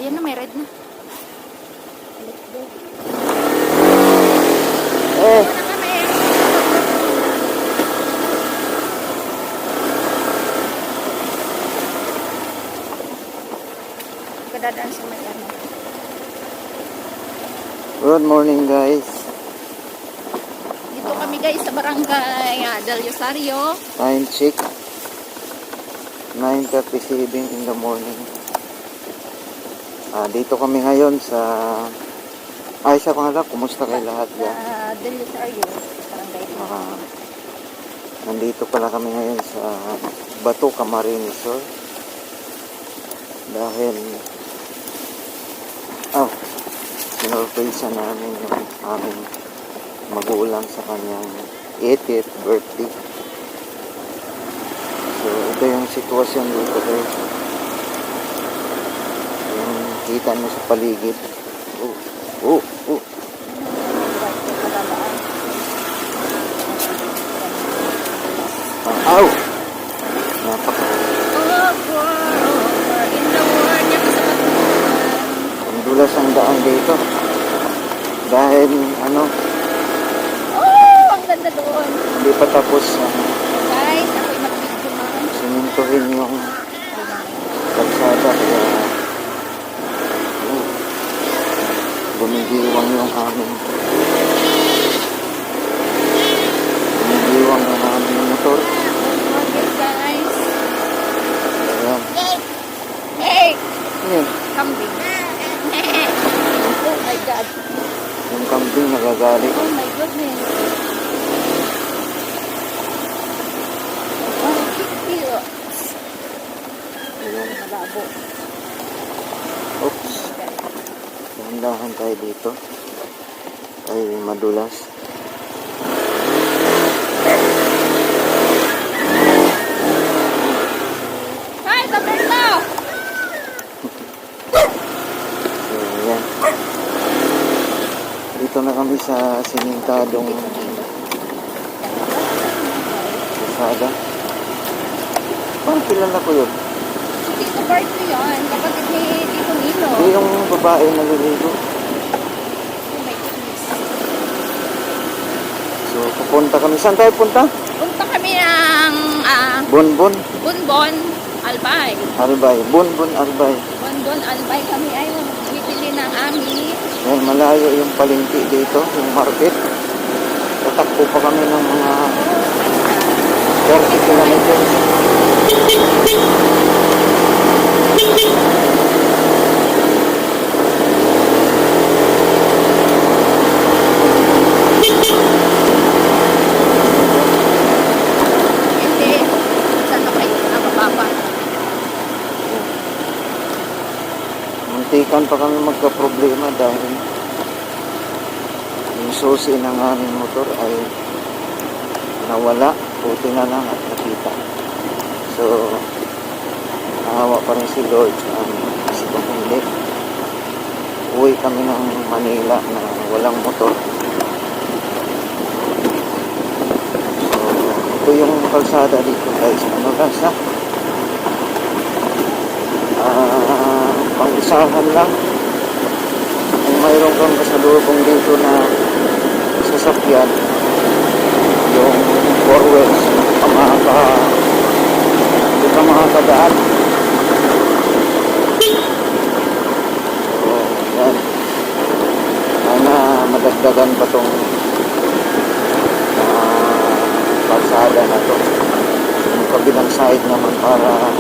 Ayan na, may red na. Oh. Ito na kami. Kadadaan sa may ano. Good morning, guys. Dito kami guys sa barangay Del Rosario. Time check 9:37 in the morning. Dito kami ngayon sa sa pangalap. Kumusta kayo lahat dyan? Del Rosario. Barangay dito. Nandito pala kami ngayon sa Bato Camarines Sur. Dahil sinurpresa namin yung aming magulang sa kanyang 80th birthday. So, ito yung sitwasyon dito guys. Yung kita nyo sa paligid. Ow! Napaka. In the world, yan sa batuan. Ang dulas ang daan dito. Dahil Ang ganda doon. hindi pa tapos Guys, ako'y mag-video man. simintuhin yung kalsada kaya gumigiwang yung aming motor. Okay, guys. Ayan. Hey! Ayan. Kambing. Oh my God. Yung kambing nagagalit. Oh my goodness. 150 kilos. Ayan. Malabo. Oops. Dahan-dahan tayo dito. Ay madulas. Hi, Roberto! So, ayan. Dito na kami sa simentadong kalsada. Parang kilala ko yun. Tito Bart ko yun. Kapatid ni Tito Nino. Hindi yung babae naliligo. Oh my goodness. So, pupunta kami. Saan tayo punta? Punta kami ng Bonbon, Bunbon, Albay. Albay. Bonbon, Albay. Bunbon, Albay kami ay bibili ng ami. Ayan, malayo yung palengke dito, yung market. Tatakbo pa kami ng mga 30 kilometers. Hindi. Saan na kayo? Mababa. Muntikan pa kami magka-problema dahil yung susi ng aming motor ay nawala. Buti na lang at nakita. So, nahawa pa rin si Lord kasi kung hindi, uwi kami ng Manila na walang motor. So, ito yung kalsada dito guys. Ano guys ha? Pang-isahan lang. Kung mayroon kang kasalubong dito na sasakyan, yung 4 wheels, hindi ka makakadaan. So, yan. Sana madagdagan pa tong kalsada na to. Yung kabilang side naman para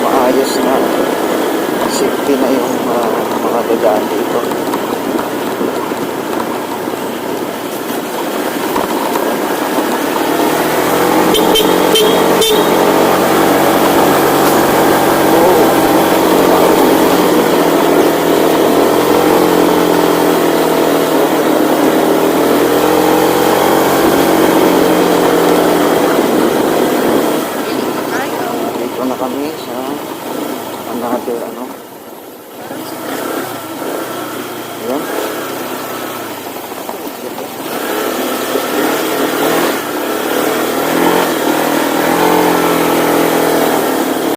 maayos na safety na yung mga dadaan dito. Dito na kami sa another